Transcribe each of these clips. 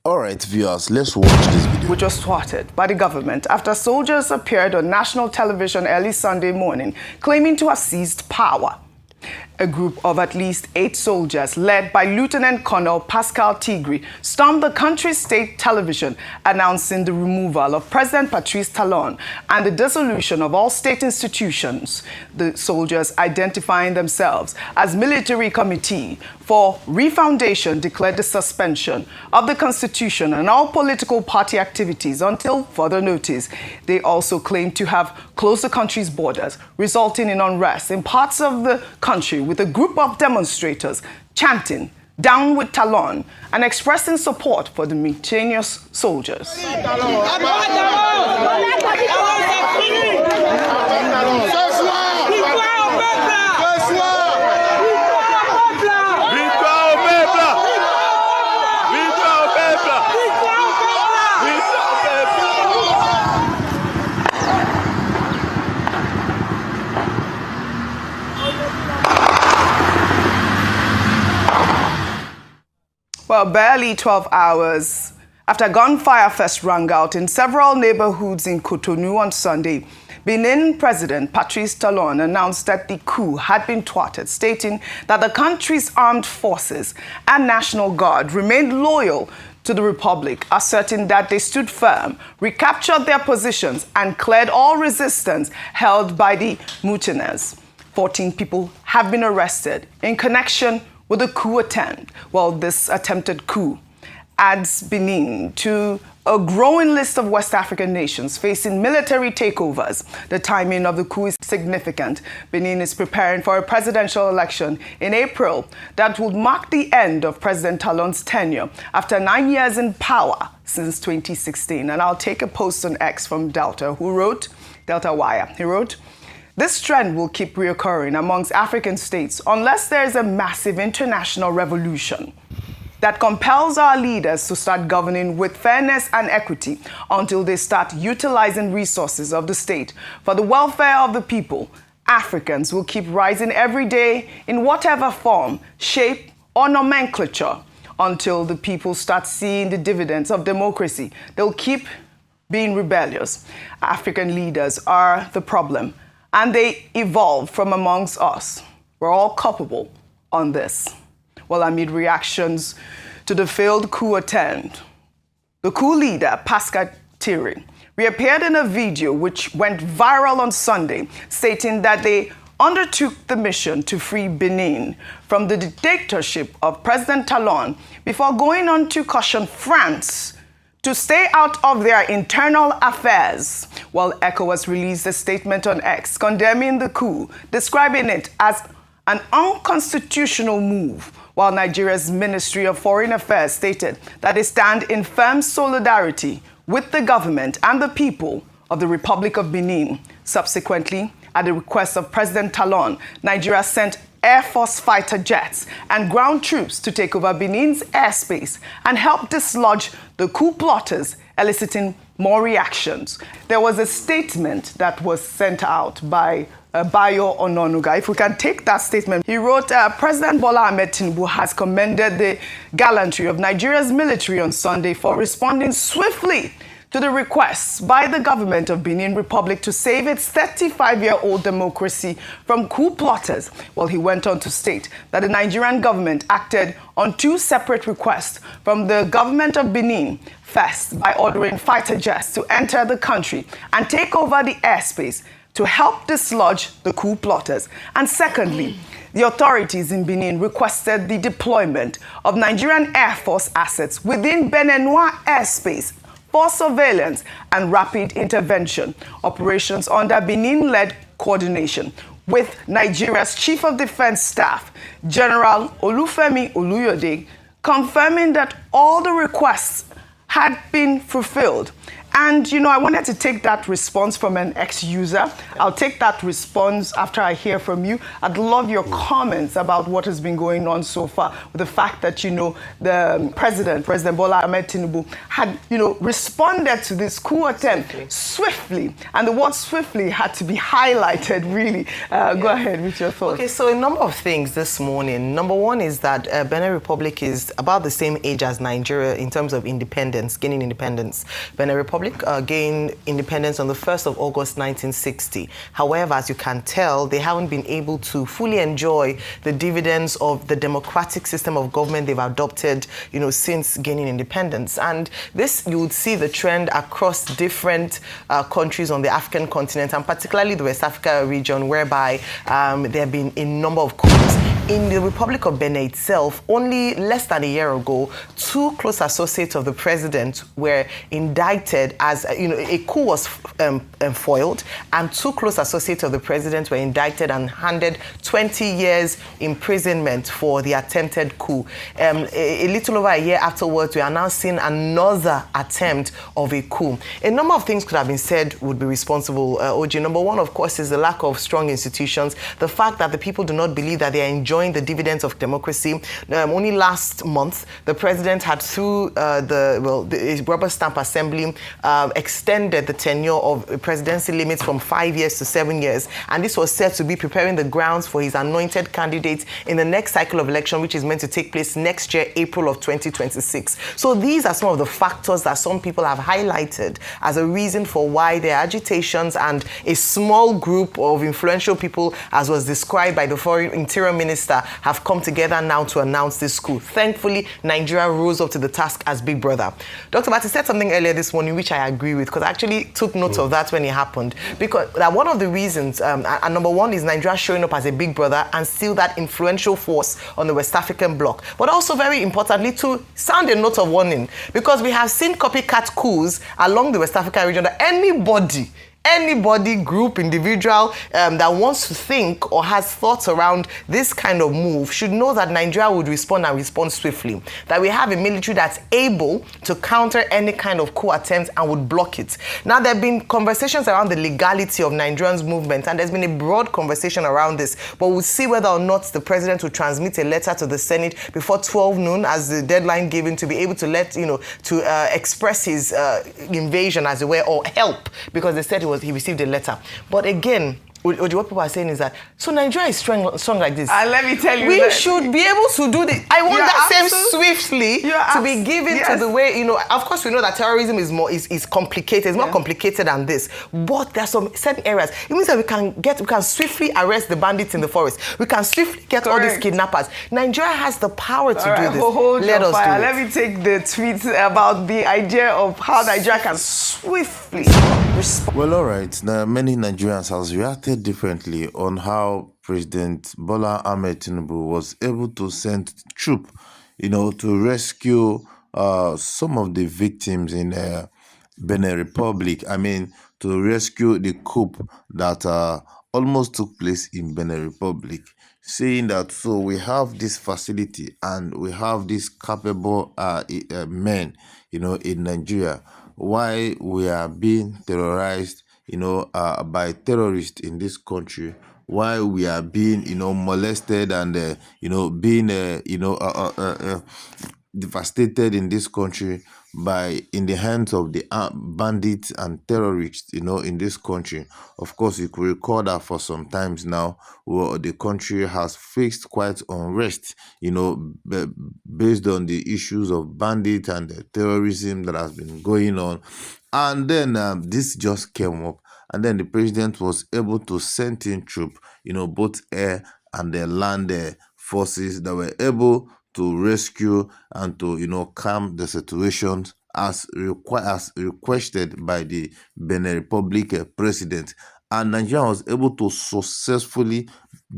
All right, viewers, let's watch this video. Which was thwarted by the government after soldiers appeared on national television early Sunday morning claiming to have seized power. A group of at least 8 soldiers, led by Lieutenant Colonel Pascal Tigri, stormed the country's state television, announcing the removal of President Patrice Talon and the dissolution of all state institutions. The soldiers, identifying themselves as Military Committee for Refoundation, declared the suspension of the Constitution and all political party activities until further notice. They also claimed to have closed the country's borders, resulting in unrest in parts of the country, with a group of demonstrators chanting "Down with Talon" and expressing support for the mutinous soldiers. Well, barely 12 hours after gunfire first rang out in several neighborhoods in Cotonou on Sunday, Benin President Patrice Talon announced that the coup had been thwarted, stating that the country's armed forces and National Guard remained loyal to the Republic, asserting that they stood firm, recaptured their positions, and cleared all resistance held by the mutineers. 14 people have been arrested in connection with the coup attempt. Well, this attempted coup adds Benin to a growing list of West African nations facing military takeovers. The timing of the coup is significant. Benin is preparing for a presidential election in April that would mark the end of President Talon's tenure after 9 years in power since 2016. And I'll take a post on X from Delta Wire. He wrote, "This trend will keep reoccurring amongst African states unless there is a massive international revolution that compels our leaders to start governing with fairness and equity until they start utilizing resources of the state for the welfare of the people. Africans will keep rising every day in whatever form, shape, or nomenclature until the people start seeing the dividends of democracy. They'll keep being rebellious. African leaders are the problem, and they evolve from amongst us. We're all culpable on this." Well, amid reactions to the failed coup attempt, the coup leader, Pascal Tigri, reappeared in a video which went viral on Sunday, stating that they undertook the mission to free Benin from the dictatorship of President Talon before going on to caution France to stay out of their internal affairs. While ECOWAS released a statement on X condemning the coup, describing it as an unconstitutional move, while Nigeria's Ministry of Foreign Affairs stated that they stand in firm solidarity with the government and the people of the Republic of Benin. Subsequently, at the request of President Talon, Nigeria sent Air Force fighter jets and ground troops to take over Benin's airspace and help dislodge the coup plotters, eliciting more reactions. There was a statement that was sent out by Bayo Ononuga. If we can take that statement, he wrote, President Bola Ahmed Tinubu has commended the gallantry of Nigeria's military on Sunday for responding swiftly to the requests by the government of Benin Republic to save its 35-year-old democracy from coup plotters. Well, he went on to state that the Nigerian government acted on 2 separate requests from the government of Benin. First, by ordering fighter jets to enter the country and take over the airspace to help dislodge the coup plotters. And secondly, the authorities in Benin requested the deployment of Nigerian Air Force assets within Beninois airspace for surveillance and rapid intervention operations under Benin-led coordination, with Nigeria's Chief of Defense Staff, General Olufemi Oluyode, confirming that all the requests had been fulfilled And, you know, I wanted to take that response from an ex-user. I'll take that response after I hear from you. I'd love your comments about what has been going on so far with the fact that, you know, the President Bola Ahmed Tinubu, had, you know, responded to this coup attempt swiftly. And the word swiftly had to be highlighted, really. Go ahead with your thoughts. Okay, so a number of things this morning. Number one is that Benin Republic is about the same age as Nigeria in terms of independence, gaining independence. Benin Republic gained independence on the 1st of August 1960. However, as you can tell, they haven't been able to fully enjoy the dividends of the democratic system of government they've adopted, you know, since gaining independence. And this, you would see the trend across different countries on the African continent, and particularly the West Africa region, whereby there have been a number of coups. In the Republic of Benin itself, only less than a year ago, two close associates of the president were indicted as, you know, a coup was foiled, and two close associates of the president were indicted and handed 20 years imprisonment for the attempted coup. A little over a year afterwards, we are now seeing another attempt of a coup. A number of things could have been said would be responsible, OG. Number one, of course, is the lack of strong institutions, the fact that the people do not believe that they are enjoying the dividends of democracy. Only last month, the president had, through the rubber stamp assembly, extended the tenure of presidency limits from 5 years to 7 years. And this was said to be preparing the grounds for his anointed candidate in the next cycle of election, which is meant to take place next year, April of 2026. So these are some of the factors that some people have highlighted as a reason for why their agitations and a small group of influential people, as was described by the foreign interior minister, have come together now to announce this coup. Thankfully, Nigeria rose up to the task as big brother. Dr. Bati said something earlier this morning, which I agree with, because I actually took note of that when it happened. Because one of the reasons, and number one, is Nigeria showing up as a big brother and still that influential force on the West African bloc. But also, very importantly, to sound a note of warning, because we have seen copycat coups along the West African region that anybody, group, individual that wants to think or has thoughts around this kind of move should know that Nigeria would respond and respond swiftly. That we have a military that's able to counter any kind of coup attempt and would block it. Now, there have been conversations around the legality of Nigerians' movement, and there's been a broad conversation around this. But we'll see whether or not the president will transmit a letter to the Senate before 12 noon as the deadline given to be able to let, you know, to express his invasion, as it were, or help, because they said he received a letter. But again, what people are saying is that, so Nigeria is strong like this. Let me tell you, we should be able to do this. I want that same swiftly to be given to the way, you know, of course we know that terrorism is complicated. It's more complicated than this. But there are some certain areas. It means that we can swiftly arrest the bandits in the forest. We can swiftly get all these kidnappers. Nigeria has the power to do this. Let us do it. Let me take the tweet about the idea of how Nigeria can swiftly respond. Well, all right. Now, many Nigerians have reacted differently on how President Bola Ahmed Tinubu was able to send troops, you know, to rescue some of the victims in Benin Republic. I mean, to rescue the coup that almost took place in Benin Republic. Saying that, so we have this facility and we have these capable men, you know, in Nigeria. Why we are being terrorized, you know, by terrorists in this country, why we are being, you know, molested and, you know, being, devastated in this country in the hands of the bandits and terrorists, you know, in this country. Of course, you could recall that for some times now, the country has faced quite unrest, you know, based on the issues of bandits and the terrorism that has been going on. And then this just came up, and then the president was able to send in troops, you know, both air and the land forces that were able to rescue and to, you know, calm the situations as requested by the Benin Republic president. And Nigeria was able to successfully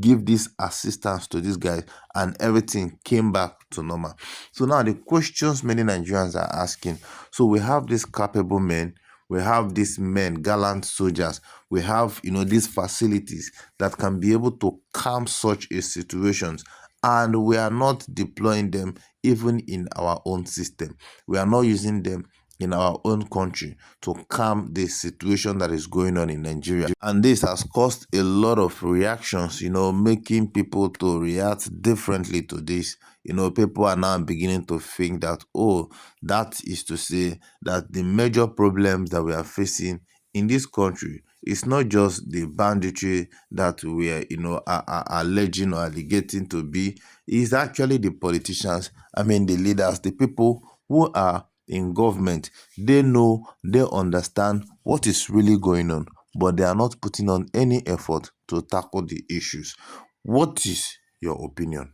give this assistance to these guys, and everything came back to normal. So now the questions many Nigerians are asking, so we have these capable men, we have these men, gallant soldiers, we have, you know, these facilities that can be able to calm such a situations, and we are not deploying them even in our own system. We are not using them in our own country to calm the situation that is going on in Nigeria. And this has caused a lot of reactions, making people to react differently to this. People are now beginning to think that, oh, that is to say that the major problems that we are facing in this country is not just the banditry that we are, are alleging or alleging to be. It's actually the politicians, the leaders, the people who are in government. They know, they understand what is really going on, but they are not putting on any effort to tackle the issues. What is your opinion?